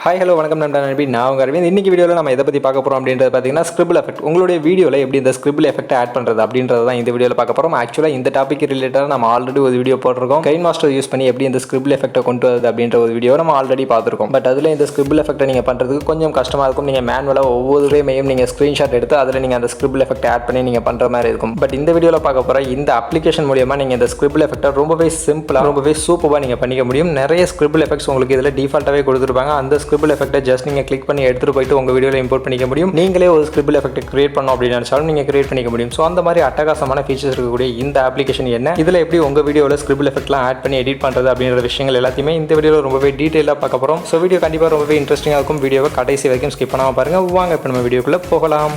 Hi hello வணக்கம் நண்பி நான் உங்கள் அரவிந்த். இன்னைக்கு வீடியோவில் நம்ம எதை பற்றி பார்க்க போகிறோம் அப்படின்றது பார்த்தீங்கன்னா ஸ்கிரிபிள் எஃபெக்ட். உங்களுடைய வீடியோவில் எப்படி இந்த ஸ்கிரிபிள் எஃபெக்ட் ஆட் பண்ணுறது அப்படின்றது தான் இந்த வீடியோவில் பார்க்க போகிறோம். ஆக்சுவலாக இந்த டாபிக் ரிலேட்டடாக நம்ம ஆல்ரெடி ஒரு வீடியோ போட்டிருக்கோம். கைன் மாஸ்டர் யூஸ் பண்ணி எப்படி இந்த ஸ்கிரிபிள் எஃபெக்ட்டை கொண்டு வருது அப்படின்ற ஒரு வீடியோ நம்ம ஆல்ரெடி பார்த்துருக்கோம். பட் அதில் இந்த ஸ்கிரிபிள் எஃபெக்ட்டை நீங்கள் பண்ணுறதுக்கு கொஞ்சம் கஷ்டமாக இருக்கும். நீங்கள் மேனுவலாக ஒவ்வொரு ஃப்ரேமையும் நீங்கள் ஸ்க்ரீன்ஷாட் எடுத்து அதில் நீங்கள் அந்த ஸ்கிரிபிள் எஃபெக்ட் ஆட் பண்ணி நீங்கள் பண்ணுற மாதிரி இருக்கும். பட் இந்த வீடியோவில் பார்க்க போகிற இந்த அப்ளிகேஷன் மூலியமாக நீங்கள் இந்த ஸ்கிரிபிள் எஃபெக்ட்டை ரொம்பவே சிம்பிளாக ரொம்பவே சூப்பராக நீங்கள் பண்ணிக்க முடியும். நிறைய ஸ்கிரிபிள் எஃபெக்ட்ஸ் உங்களுக்கு இதில் டிஃபால்ட்டாகவே கொடுத்துருப்பாங்க. அந்த ஸ்கிரிபிள் எஃபெக்ட்டை ஜஸ்ட் நீங்கள் கிளிக் பண்ணி எடுத்துட்டு போயிட்டு உங்கள் வீடியோவில் இம்போர்ட் பண்ணிக்க முடியும். நீங்களே ஒரு ஸ்கிரிபிள் எஃபெக்ட் கிரியேட் பண்ணணும் அப்படின்னு நினைச்சாலும் நீங்கள் கிரியேட் பண்ணிக்க முடியும். ஸோ அந்த மாதிரி அட்டகாசமான ஃபீச்சர்ஸ் இருக்கக்கூடிய இந்த அப்ளிகேஷன் என்ன, இதில் எப்படி உங்கள் வீடியோவில் ஸ்கிரிபிள் எஃபெக்ட்லாம் ஆட் பண்ணி எடிட் பண்ணுறது அப்படின்ற விஷயங்கள் எல்லாத்தையுமே இந்த வீடியோவில் ரொம்பவே டீட்டெயிலாக பார்க்க போகிறோம். ஸோ வீடியோ கண்டிப்பாக ரொம்பவே இன்ட்ரெஸ்டிங்காக இருக்கும். வீடியோவை கடைசி வரைக்கும் ஸ்கிப் பண்ணாமல் பாருங்கள். வாங்க இப்போ நம்ம வீடியோக்குள்ளே போகலாம்.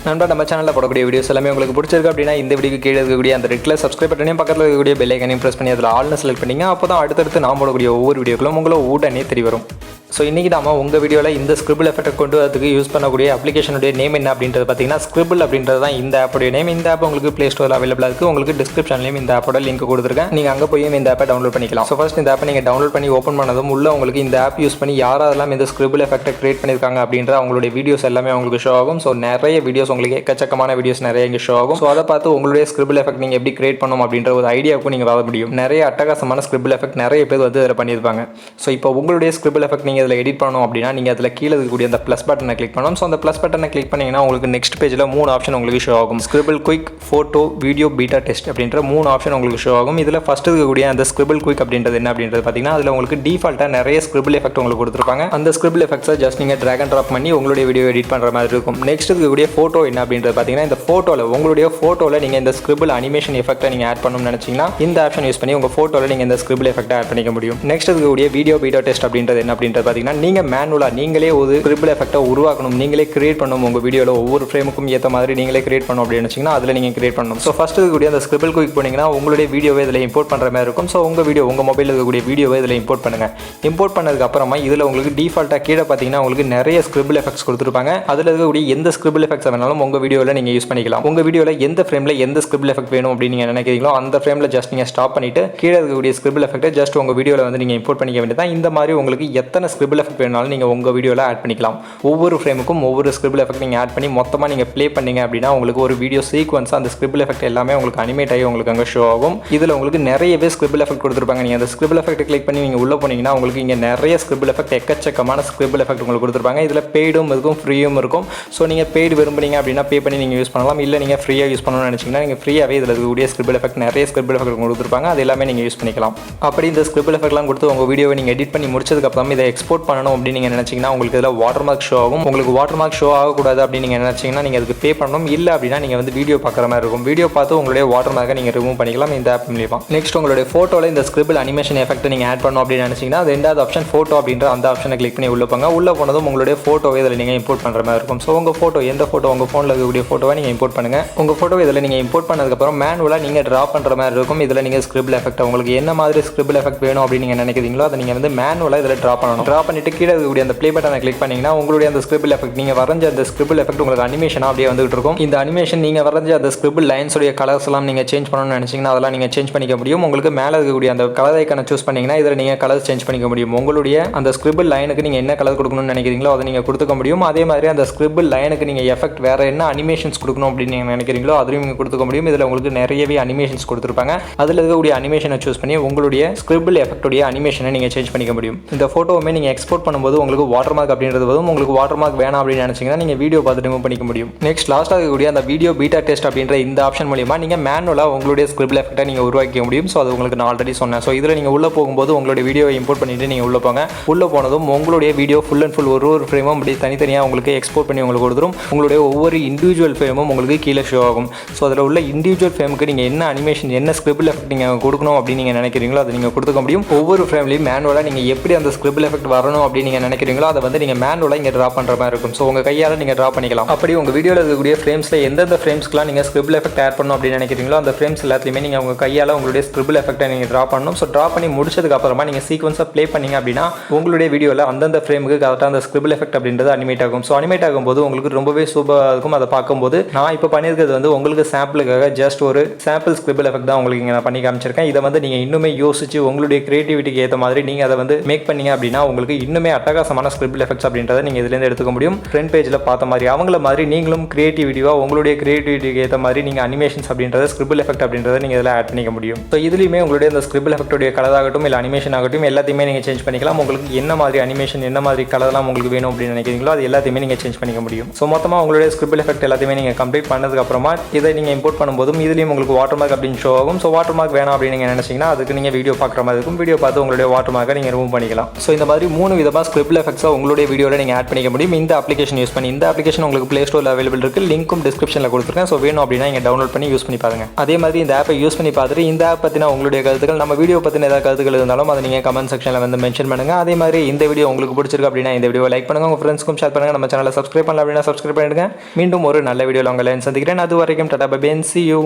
நண்பா, நம்ம சேனலில் போடக்கூடிய வீடியோஸ் எல்லாமே உங்களுக்கு பிடிச்சிருக்கு அப்படின்னா இந்த வீடியோக்கு கீழே இருக்கக்கூடிய அந்த ரெட் கலர் சப்ஸ்கிரைப் பட்டனையும் பக்கத்தில் இருக்கக்கூடிய பெல் ஐக்கனையும் ப்ரெஸ் பண்ணி அதில் ஆல்னு செலக்ட் பண்ணிங்க. அப்போ தான் அடுத்தடுத்து நான் போடக்கூடிய ஒவ்வொரு வீடியோக்களும் உங்களை உடனே தெரிய வரும். ஸோ இன்றைக்கி நாம உங்கள் வீடியோவில் இந்த ஸ்கிரிபிள் எஃபெக்ட்டை கொண்டு வரதுக்கு யூஸ் பண்ணக்கூடிய அப்ளிகேஷனுடைய நேம் என்ன அப்படின்றது பார்த்தீங்கன்னா ஸ்கிரிபிள் அப்படின்றது தான் இந்த ஆப்போடைய நேம். இந்த ஆப் உங்களுக்கு ப்ளே ஸ்டோரில் அவைலபிளாக இருக்குது. உங்களுக்கு டிஸ்கிரிப்ஷன்லையும் இந்த ஆப்போட லிங்க் கொடுத்துருக்கேன். நீங்கள் அங்கே போய் இந்த ஆப்பை டவுன்லோட் பண்ணிக்கலாம். ஸோ ஃபர்ஸ்ட் இந்த ஆப்பை நீங்கள் டவுன்லோட் பண்ணி ஓப்பன் பண்ணதும் உள்ள உங்களுக்கு இந்த ஆப் யூஸ் பண்ணி யாரெல்லாம் இந்த ஸ்கிரிபிள் எஃபெக்ட்டை கிரியேட் பண்ணியிருக்காங்க அப்படின்ற அவங்களுடைய வீடியோஸ் எல்லாமே உங்களுக்கு ஷோ ஆகும். ஸோ நிறைய வீடியோஸ் உங்களுக்கு எக்கச்சக்கமான வீடியோஸ் நிறைய இங்கே ஷோ ஆகும். ஸோ அதை பார்த்து உங்களுடைய ஸ்கிரிபிள் எஃபெக்ட் நீங்கள் எப்படி கிரியேட் பண்ணணும் அப்படின்ற ஒரு ஐடியாவுக்கும் நீங்கள் வர முடியும். நிறைய அட்டகாசமான ஸ்கிரிபிள் எஃபெக்ட் நிறைய பேர் வந்து அதில் பண்ணியிருப்பாங்க. ஸோ இப்போ உங்களுடைய ஸ்கிரிபிள் எஃபெக்ட் நீங்கள் இதில் எடிட் பண்ணணும் அப்படின்னா நீங்கள் அதில் கீழே இருக்கக்கூடிய அந்த ப்ளஸ் பட்டனை கிளிக் பண்ணணும். ஸோ அந்த ப்ளஸ் பட்டனை கிளிக் பண்ணிங்கன்னா உங்களுக்கு நெக்ஸ்ட் பேஜில் 3 ஆப்ஷன் உங்களுக்கு ஷோ ஆகும். Scribble quick, photo, video, beta test அப்படின்ற 3 ஆப்ஷன் உங்களுக்கு ஷோ ஆகும். இதில் ஃபஸ்ட் இருக்கக்கூடிய அந்த ஸ்கிரிபிள் குயிக் அப்படின்றது என்ன அப்படின்றது பார்த்தீங்கன்னா அதில் உங்களுக்கு டிஃபால்ட்டாக நிறைய ஸ்கிரிபிள் எஃபெக்ட் உங்களுக்கு கொடுத்துருப்பாங்க. அந்த ஸ்கிரிபிள் எஃபெக்ட்ஸை ஜஸ்ட் நீங்கள் ட்ராக் அண்ட் ட்ராப் பண்ணி உங்களுடைய வீடியோ எடிட் பண்ணுற மாதிரி இருக்கும். நெக்ஸ்ட் இருக்கக்கூடிய ஃபோட்டோ என்ன அப்படின்றது பார்த்தீங்கன்னா இந்த ஃபோட்டோவில் உங்களுடைய ஃபோட்டோவில் நீங்கள் இந்த ஸ்கிரிபிள் அனிமேஷன் எஃபெக்ட்டை நீங்கள் ஆட் பண்ணணும்னு நினச்சிங்கன்னா இந்த ஆப்ஷன் யூஸ் பண்ணி உங்கள் ஃபோட்டோவில் நீங்கள் இந்த ஸ்கிரிபிள் எஃபெக்ட்டை ஆட் பண்ணிக்க முடியும். நெக்ஸ்ட் இருக்கக்கூடிய வீடியோ, பீட்டா டெஸ்ட் அப்படின்றது என்ன அப்படின்றது பார்த்தீங்கன்னா நீங்கள் மேனுவலாக நீங்களே ஒரு ஸ்கிரிபிள் எஃபெக்ட்டை உருவாக்கணும், நீங்களே கிரியேட் பண்ணணும். உங்கள் வீடியோவில் ஒவ்வொரு ஃப்ரேமுக்கும் ஏற்ற மாதிரி நீங்களே கிரியேட் பண்ணணும் அப்படின்னு நினச்சிங்கன்னா அதில் நீங்கள் கிரியேட் பண்ணணும். ஸோ ஃபஸ்ட் இருக்கக்கூடிய அந்த ஸ்கிரிபிள் குயிக் போனீங்கன்னா உங்களுடைய வீடியோவை இதில் இம்போர்ட் பண்ணுற மாதிரி இருக்கும். ஸோ உங்கள் வீடியோ உங்கள் மொபைலில் இருக்கக்கூடிய வீடியோவை இதில் இம்போர்ட் பண்ணுங்கள். இம்போர்ட் பண்ணதுக்கு அப்புறமா இதில் உங்களுக்கு டிஃபால்ட்டாக கீழே பார்த்தீங்கன்னா உங்களுக்கு நிறைய ஸ்கிரிபிள் எஃபெக்ட்ஸ் கொடுத்துருப்பாங்க. அதில் இருக்கக்கூடிய எந்த ஸ்கிரிபிள் எஃபெக்ட்ஸ் வேணாலும் உங்கள் வீடியோவில் நீங்கள் யூஸ் பண்ணிக்கலாம். உங்கள் வீடியோவில் எந்த ஃப்ரேமில் எந்த ஸ்கிரிபிள் எஃபெக்ட் வேணும் அப்படின்னு நீங்கள் நினைக்கிறீங்களோ அந்த ஃப்ரேமில் ஜஸ்ட் நீங்கள் ஸ்டாப் பண்ணிட்டு கீழே இருக்கக்கூடிய ஸ்கிரிபிள் எஃபெக்ட்டை ஜஸ்ட் உங்கள் வீடியோவில் வந்து நீங்கள் இம்போர்ட் பண்ணிக்க வேண்டியதான். இந்த மாதிரி உங்களுக்கு எத்தனை ஸ்கிரிபிள் எஃபெக்ட் வேணாலும் நீங்கள் உங்கள் வீடியோவில் ஆட் பண்ணிக்கலாம். ஒவ்வொரு ஃப்ரேமுக்கும் ஒவ்வொரு ஸ்கிரிபிள் எஃபெக்ட் நீங்கள் ஆட் பண்ணி மொத்தமாக நீங்கள் ப்ளே பண்ணீங்க அப்படின்னா உங்களுக்கு ஒரு வீடியோ சீக்வன்ஸாக அந்த ஸ்கிரிபிள் எஃபெக்ட் எல்லாமே உங்களுக்கு அனிமேட் ஆகி உங்களுக்கு அங்கே ஷோ ஆகும். இதில் உங்களுக்கு நிறையவே ஸ்கிரிபிள் எஃபெக்ட் கொடுத்துருப்பாங்க. நீங்கள் அந்த ஸ்கிரிபிள் எஃபெக்ட் கிளிக் பண்ணி நீங்கள் உள்ளே போனீங்கன்னா உங்களுக்கு இங்கே நிறைய ஸ்கிரிபிள் எஃபெக்ட் எக்கச்சக்கமான ஸ்கிரிபிள் எஃபெக்ட் உங்களுக்கு கொடுத்துருப்பாங்க. இதில் பெய்டும் இருக்கும், ஃப்ரீயும் இருக்கும். ஸோ நீங்கள் பெய்டு விரும்புனீங்க அப்படின்னா பே பண்ணி நீங்கள் யூஸ் பண்ணலாம். இல்லை நீங்கள் ஃப்ரீயாக யூஸ் பண்ணணும்னு நினச்சிங்கன்னா நீங்கள் ஃப்ரீயாகவே இதில் இருக்கக்கூடிய ஸ்கிரிபிள் எஃபெக்ட் நிறைய ஸ்கிரிபிள் எஃபெக்ட் கொடுத்துருப்பாங்க. அது எல்லாமே நீங்கள் யூஸ் பண்ணிக்கலாம். அப்படி இந்த ஸ்கிரிபிள் எஃபெக்ட்லாம் கொடுத்து உங்கள் வீடியோவை நீங்கள் எடிட் பண்ணி முடிச்சதுக்கப்புறம் இதை எக்ஸ்போர்ட் பண்ணணும் அப்படின்னு நீங்கள் நினச்சிங்கன்னா உங்களுக்கு இதில் வாட்டர் மார்க் ஷோ ஆகும். உங்களுக்கு வாட்டர் மார்க் ஷோ ஆகக்கூடாது அப்படின்னு நீங்கள் நினச்சிங்கன்னா நீங்கள் அதுக்கு பே பண்ணணும். இல்லை அப்படின்னா நீங்கள் வந்து வீடியோ பார்க்குற மாதிரி இருக்கும். வீடியோ பார்த்து உங்களுடைய வாட்டர் மார்க்கை நீங்கள் ரிமூவ் பண்ணிக்கலாம் இந்த ஆப் மூலியமா. நெக்ஸ்ட் உங்களுடைய ஃபோட்டோவில் இந்த ஸ்கிரிபிள் அனிமேஷன் எஃபெக்ட் நீங்கள் ஆட் பண்ணணும் அப்படின்னு நினச்சிங்கன்னா அது ரெண்டாவது ஆப்ஷன் ஃபோட்டோ அப்படின்ற அந்த ஆப்ஷனை கிளிக் பண்ணி உள்ள போங்க. உள்ள போனதும் உங்களுடைய ஃபோட்டோவை இதில் நீங்கள் இம்போர்ட் பண்ணுற மாதிரி இருக்கும். ஸோ உங்கள் ஃபோட்டோ எந்த ஃபோட்டோ உங்கள் ஃபோனில் இருக்கக்கூடிய ஃபோட்டோவை நீங்கள் இம்போர்ட் பண்ணுங்கள். உங்கள் ஃபோட்டோ இதில் நீங்கள் இம்போர்ட் பண்ணதுக்கப்புறம் மேனுவலாக நீங்கள் ட்ரா பண்ணுற மாதிரி இருக்கும். இதில் நீங்கள் ஸ்கிரிபிள் எஃபெக்ட் உங்களுக்கு என்ன மாதிரி ஸ்கிரிபிள் எஃபெக்ட் வேணும் அப்படின்னு நீங்கள் நினைக்கிறீங்களோ அதை நீங்கள் வந்து மேனுவலாக இதில் ட்ரா பண்ணணும். ட்ரா பண்ணிட்டு கீழே இருக்கக்கூடிய அந்த ப்ளே பட்டனை கிளிக் பண்ணிங்கன்னா உங்களுடைய அந்த ஸ்கிரிபிள் எஃபெக்ட் நீங்கள் வரைஞ்ச அந்த ஸ்கிரிபிள் எஃபெக்ட் உங்களுக்கு அனிமேஷனாக அப்படியே வந்துட்டு இருக்கும். இந்த அனிமேஷன் நீங்கள் வரைஞ்ச அந்த ஸ்கிரிபிள் லைன்ஸோடைய கலர்ஸ் எல்லாம் நீங்கள் சேஞ்ச் பண்ணணும்னு நினச்சிங்கன்னா அதெல்லாம் நீங்கள் சேஞ்ச் பண்ணிக்க முடியும். உங்களுக்கு மேலே இருக்கக்கூடிய அந்த கலர் ஐக்கானை சூஸ் பண்ணிங்கன்னா இதில் நீங்கள் கலர்ஸ் சேஞ்ச் பண்ணிக்க முடியும். உங்களுடைய அந்த ஸ்கிரிபிள் லைனுக்கு நீங்கள் என்ன கலர் கொடுக்கணும்னு நினைக்கிறீங்களோ அதை நீங்கள் கொடுத்துக்க முடியும். அதே மாதிரி அந்த ஸ்கிரிபிள் லைனுக்கு நீங்கள் எஃபெக்ட் வேறு என்ன அனிமேஷன்ஸ் கொடுக்கணும் அப்படின்னு நீங்கள் நினைக்கிறீங்களோ அதையும் நீங்கள் கொடுத்துக்க முடியும். இதில் உங்களுக்கு நிறையவே அனிமேஷன்ஸ் கொடுத்துருப்பாங்க. அதில் இருக்கக்கூடிய அனிமேஷனை சூஸ் பண்ணி உங்களுடைய ஸ்கிரிபிள் எஃபெக்டோடைய அனிமேஷனை நீங்கள் சேஞ்ச் பண்ணிக்க முடியும். இந்த ஃபோட்டோவுமே நீங்கள் எக்ஸ்போர்ட் பண்ணும்போது உங்களுக்கு வாட்டர் மார்க் அப்படின்றது வரும். உங்களுக்கு வாட்டர் மார்க் வேணாம் அப்படின்னு நினச்சிங்கன்னா நீங்கள் வீடியோ பார்த்து ரிமூவ் பண்ணிக்க முடியும். நெக்ஸ்ட் லாஸ்ட்டாக இருக்கக்கூடிய அந்த வீடியோ பீட்டா டெஸ்ட் அப்படின்ற இந்த ஆப்ஷன் மூலியமாக நீங்கள் மேனுவலாக உங்களுடைய ஸ்கிரிபிள் எஃபெக்ட்டை நீங்கள் உருவாக்க முடியும். ஸோ அது உங்களுக்கு நான் ஆல்ரெடி சொன்னேன். ஸோ இதில் நீங்கள் உள்ளே போகும்போது உங்களுடைய வீடியோவை இம்போர்ட் பண்ணிட்டு நீங்கள் உள்ளே போங்க. உள்ளே போனதும் உங்களுடைய வீடியோ ஃபுல் அண்ட் ஃபுல் ஒரு ஃப்ரேமும் அப்படி தனித்தனியாக உங்களுக்கு எக்ஸ்போர்ட் பண்ணி உங்களுக்கு கொடுத்துரும். உங்களுடைய ஒவ்வொரு இண்டிவிஜுவல் ஃப்ரேமும் உங்களுக்கு கீழே ஷோ ஆகும். ஸோ அதில் உள்ள இண்டிவிஜுவல் ஃப்ரேமுக்கு நீங்கள் என்ன அனிமேஷன் என்ன ஸ்கிரிபிள் எஃபெக்ட் நீங்கள் கொடுக்கணும் அப்படின்னு நீங்கள் நினைக்கிறீங்களோ அதை நீங்கள் கொடுத்துக்க முடியும். ஒவ்வொரு ஃப்ரேம்லையும் மேனுவலாக நீங்கள் எப்படி அந்த ஸ்கிரிபிள் எஃபெக்ட் வரணும் அப்படின்னு நீங்கள் நினைக்கிறீங்களோ அதை வந்து நீங்கள் மேனுவலாக இங்கே ட்ரா பண்ணுற மாதிரி இருக்கும். ஸோ உங்கள் கையால் நீங்கள் ட்ரா பண்ணிக்கலாம். அப்படி உங்கள் வீடியோவில் இருக்கக்கூடிய ஃப்ரேம்ஸில் எந்தெந்த ஃப்ரேம்ஸ்க்குலாம் நீங்கள் ஸ்கிரிபிள் எஃபெக்ட் ஆட் பண்ணணும் அப்படின்னு நினைக்கிறீங்களோ அந்த ஃப்ரேம்ஸ் எல்லாத்தையுமே நீங்கள் உங்கள் கையால் உங்களுடைய ஸ்கிரிபிள் எஃபெக்ட்டை நீங்கள் ட்ரா பண்ணணும். ஸோ ட்ரா பண்ணி முடிச்சதுக்கு அப்புறமா நீங்கள் சீக்வன்ஸாக ப்ளே பண்ணீங்க அப்படின்னா உங்களுடைய வீடியோவில் அந்தந்த ஃப்ரேமுக்கு கரெக்டாக அந்த ஸ்கிரிபிள் எஃபெக்ட் அப்படின்றது அனிமேட் ஆகும். ஸோ அனிமேட் ஆகும்போது உங்களுக்கு ரொம்பவே சூப்பராக இருக்கும். அதை பார்க்கும்போது நான் இப்போ பண்ணியிருக்கிறது வந்து உங்களுக்கு சாம்பிளுக்காக ஜஸ்ட் ஒரு சாம்பிள் ஸ்கிரிபிள் எஃபெக்ட் தான் உங்களுக்கு இங்கே நான் பண்ணி காமிச்சிருக்கேன். இதை வந்து நீங்கள் இன்னுமே யோசிச்சு உங்களுடைய கிரியேட்டிவிட்டிக்கு ஏற்ற மாதிரி நீங்கள் அதை வந்து மேக் பண்ணீங்க அப்படின்னா உங்களுக்கு இன்னுமே அட்டகாசமான ஸ்கிரிபிள் எஃபெக்ட்ஸ் அப்படின்றத நீங்கள் இதுலேருந்து எடுத்துக்க முடியும். ஃப்ரண்ட் பேஜில் பார்த்த மாதிரி அவங்கள மாதிரி நீங்களும் கிரியேட்டிவிட்டியாக உங்களுடைய கிரியேட்டிவிட்டிக்கு ஏற்ற மாதிரி நீங்கள் அனிமேஷன்ஸ் அப்படின்றத ஸ்கிரிபிள் எஃபெக்ட் அப்படின்றத நீங்கள் இதில் ஆட் பண்ணிக்க முடியும். ஸோ இதுலையுமே உங்களுடைய அந்த ஸ்கிரிபிள் எஃபெக்டோடைய கலர் ஆகட்டும் இல்லை அனிமேஷன் ஆகட்டும் எல்லாத்தையுமே நீங்கள் சேஞ்ச் பண்ணிக்கலாம். உங்களுக்கு என்ன மாதிரி அனிமேஷன் என்ன மாதிரி கலர்லாம் உங்களுக்கு வேணும் அப்படின்னு நினைக்கிறீங்களோ அது எல்லாத்தையுமே நீங்கள் சேஞ்ச் பண்ணிக்க முடியும். ஸோ மொத்தமாக உங்களுடைய ஸ்கிரிபிள் எஃபெக்ட் எல்லாத்தையுமே நீங்கள் கம்ப்ளீட் பண்ணதுக்கு அப்புறமா இதை நீங்கள் இம்போர்ட் பண்ணும்போதும் இதுலேயும் உங்களுக்கு வாட்டர் மார்க் அப்படின்னு ஷோ ஆகும். ஸோ வாட்டர் மார்க் வேணாம் அப்படின்னு நீங்கள் நினைச்சீங்கன்னா அதுக்கு நீங்கள் வீடியோ பார்க்குற மாதிரி இருக்கும். வீடியோ பார்த்து உங்களுடைய வாட்டர் மார்க்கை நீங்கள் ரிமூவ் பண்ணிக்கலாம். ஸோ இந்த மாதிரி 3 விதமாக ஸ்கிரிபிள் எஃபெக்ட்ஸை உங்களுடைய வீடியோவில் நீங்கள் ஆட் பண்ணிக்க முடியும் இந்த அப்ளிகேஷன் யூஸ் பண்ணி. இந்த அப்ளிகேஷன் உங்களுக்கு ப்ளே ஸ்டோரில் அவைலபிள் இருக்குது. லிங்க்கும் டிஸ்கிரிப்ஷனில் கொடுத்துருக்கேன். ஸோ வேணும் அப்படின்னா நீங்கள் டவுன்லோட் பண்ணி யூஸ் பண்ணி பாருங்க. அதே மாதிரி இந்த ஆப்பை யூஸ் பண்ணி பார்த்துட்டு இந்த ஆப் பற்றின உங்களுடைய கருத்துக்கள் நம்ம வீடியோ பற்றின ஏதாவது கருத்துக்கள் இருந்தாலும் அதை நீங்கள் கமெண்ட் செக்ஷனில் வந்து மென்ஷன் பண்ணுங்கள். அதே மாதிரி இந்த வீடியோ உங்களுக்கு பிடிச்சிருக்கு அப்படின்னா இந்த வீடியோ லைக் பண்ணுங்கள். உங்கள் ஃப்ரெண்ட்ஸ்க்கும் ஷேர் பண்ணுங்கள். நம்ம சேனலை சப்ஸ்கிரைப் பண்ணல அப்படின்னா சப்ஸ்கிரைப் பண்ணிடுங்க. மீண்டும் ஒரு நல்ல வீடியோவில் உங்களை சந்திக்கிறேன். அது வரைக்கும் tata bye bye, see you.